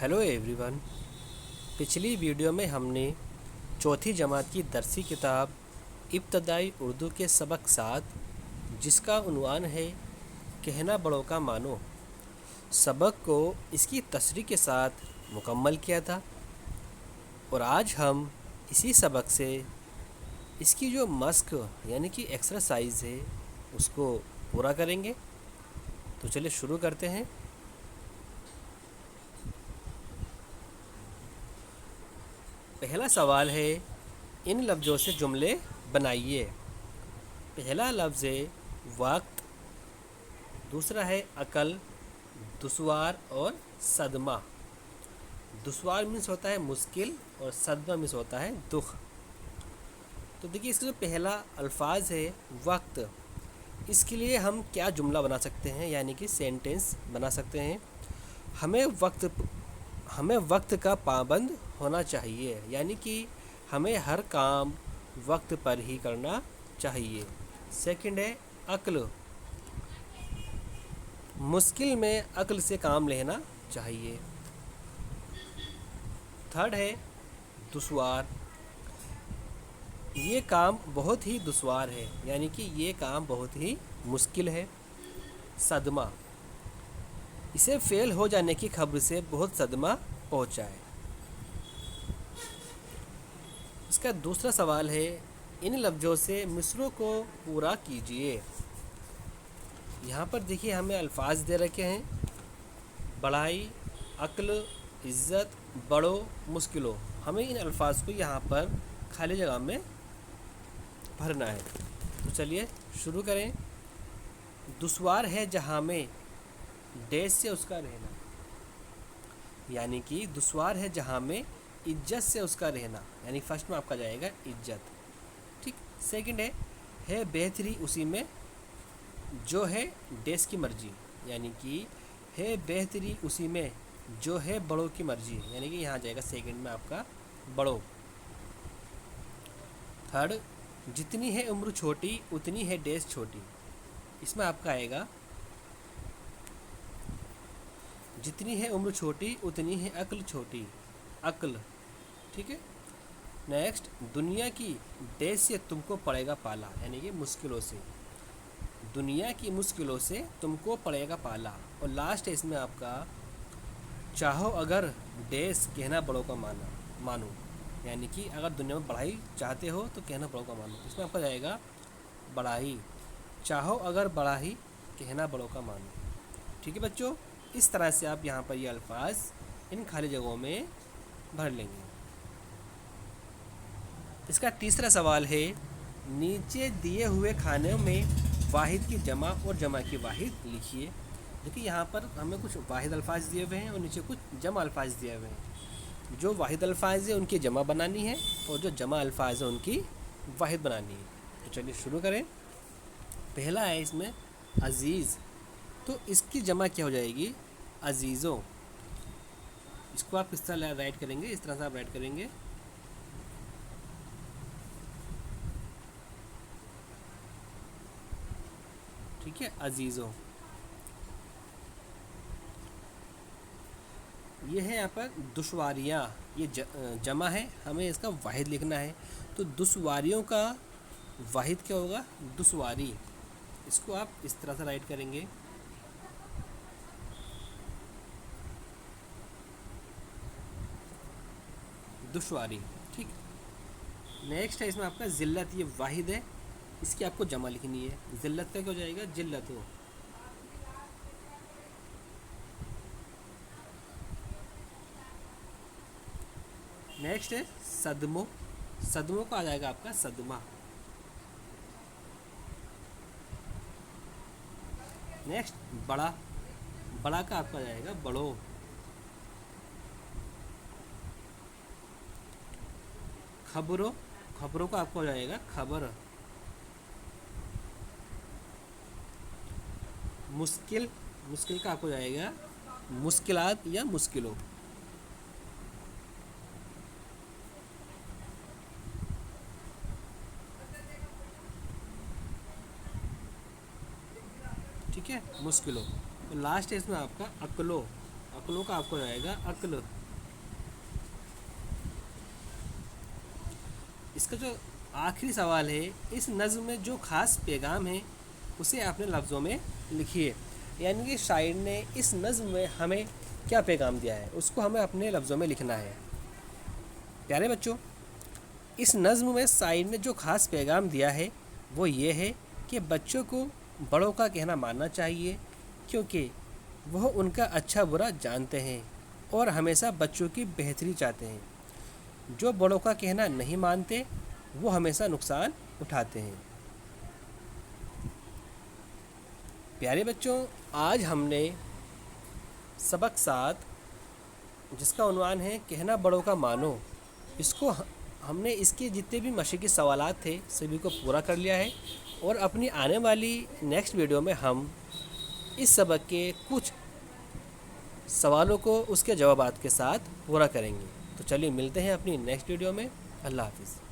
Hello everyone. पिछली video में हमने चौथी जमात की दरसी किताब इब्तदाई उर्दू के सबक 7 जिसका उन्वान है कहना बड़ों का मानो, सबक को इसकी तशरीह के साथ मुकम्मल किया था। और आज हम इसी सबक से इसकी जो मस्क यानी कि एक्सरसाइज है उसको पूरा करेंगे। तो चलिए शुरू करते हैं। पहला सवाल है, इन लफ्ज़ों से जुमले बनाइए। पहला लफ्ज़ है वक्त, दूसरा है अकल, दुश्वार और सदमा। दुश्वार मीन्स होता है मुश्किल और सदमा मीन्स होता है दुख। तो देखिए इसका जो पहला अल्फाज है वक्त, इसके लिए हम क्या जुमला बना सकते हैं यानी कि सेंटेंस बना सकते हैं। हमें वक्त का पाबंद होना चाहिए, यानी कि हमें हर काम वक्त पर ही करना चाहिए। सेकंड है अक्ल, मुश्किल में अक्ल से काम लेना चाहिए। थर्ड है दुश्वार, ये काम बहुत ही दुश्वार है, यानी कि ये काम बहुत ही मुश्किल है। सदमा, इसे फेल हो जाने की खबर से बहुत सदमा पहुंचा है। इसका दूसरा सवाल है, इन लफ्ज़ों से मिसरों को पूरा कीजिए। यहाँ पर देखिए हमें अल्फाज दे रखे हैं, बड़ाई, अक्ल, इज़्ज़त, बड़ो, मुश्किलों। हमें इन अल्फाज को यहाँ पर खाली जगह में भरना है। तो चलिए शुरू करें। दुश्वार है जहाँ में डैश से उसका रहना, यानी कि दुश्वार है जहाँ में इज्जत से उसका रहना, यानी फर्स्ट में आपका जाएगा इज्जत। ठीक। सेकंड है बेहतरी उसी में जो है डैश की मर्जी, यानी कि है बेहतरी उसी में जो है बड़ों की मर्जी, यानी कि यहाँ जाएगा सेकंड में आपका बड़ों। थर्ड, जितनी है उम्र छोटी उतनी है डैश छोटी, इसमें आपका आएगा जितनी है उम्र छोटी उतनी है अक्ल छोटी, अक्ल। ठीक है। नेक्स्ट, दुनिया की डैश से तुमको पड़ेगा पाला, यानी कि मुश्किलों से, दुनिया की मुश्किलों से तुमको पड़ेगा पाला। और लास्ट है इसमें आपका चाहो अगर डैश कहना बड़ों का मानो, यानी कि अगर दुनिया में बढ़ाई चाहते हो तो कहना बड़ों का मानो। इसमें आपका जाएगा बढ़ाई, चाहो अगर बढ़ाई कहना बड़ों का मानो। ठीक है बच्चों, इस तरह से आप यहाँ पर ये अल्फाज इन खाली जगहों में भर लेंगे। इसका तीसरा सवाल है, नीचे दिए हुए खानों में वाहिद की जमा और जमा की वाहिद लिखिए। देखिए यहाँ पर हमें कुछ वाहिद अल्फाज दिए हुए हैं और नीचे कुछ जमा अल्फाज दिए हुए हैं। जो वाहिद अल्फाज है उनकी जमा बनानी है और जो जमा अल्फाज है उनकी वाहिद बनानी है। तो चलिए शुरू करें। पहला है इसमें अज़ीज़, तो इसकी जमा क्या हो जाएगी अजीज़ों। इसको आप किस तरह राइट करेंगे, इस तरह से आप राइट करेंगे। ठीक है, अजीज़ों। ये है यहाँ पर दुश्वारियाँ, ये जमा है, हमें इसका वाहिद लिखना है। तो दुश्वारियों का वाहिद क्या होगा दुश्वारी, इसको आप इस तरह से राइट करेंगे। दुश्वारी। ठीक। नेक्स्ट है इसमें आपका ज़िल्लत, ये वाहिद है, इसकी आपको जमा लिखनी है। ज़िल्लत का क्या हो जाएगा जिल्लत हो। नेक्स्ट है सदमो, सदमों का आ जाएगा आपका सदमा। नेक्स्ट बड़ा, बड़ा का आपका जाएगा बड़ो। खबरों, खबरों का आपको हो जाएगा खबर। मुश्किल, मुश्किल का आपको जाएगा मुश्किलात या मुश्किलों। ठीक है, मुश्किलों। तो लास्ट है इसमें आपका अक्लो, अक्लों का आपको आएगा अक्ल। इसका जो आखिरी सवाल है, इस नज़्म में जो ख़ास पैगाम है उसे अपने लफ्ज़ों में लिखिए। यानी कि शायर ने इस नज़्म में हमें क्या पैगाम दिया है उसको हमें अपने लफ्ज़ों में लिखना है। प्यारे बच्चों, इस नज़्म में शायर ने जो ख़ास पैगाम दिया है वो ये है कि बच्चों को बड़ों का कहना मानना चाहिए, क्योंकि वह उनका अच्छा बुरा जानते हैं और हमेशा बच्चों की बेहतरी चाहते हैं। जो बड़ों का कहना नहीं मानते वो हमेशा नुकसान उठाते हैं। प्यारे बच्चों, आज हमने सबक 7 जिसका उन्वान है कहना बड़ों का मानो, इसको हमने इसके जितने भी मशक़ी सवालात थे सभी को पूरा कर लिया है और अपनी आने वाली नेक्स्ट वीडियो में हम इस सबक के कुछ सवालों को उसके जवाबात के साथ पूरा करेंगे। तो चलिए मिलते हैं अपनी नेक्स्ट वीडियो में। अल्लाह हाफ़िज़।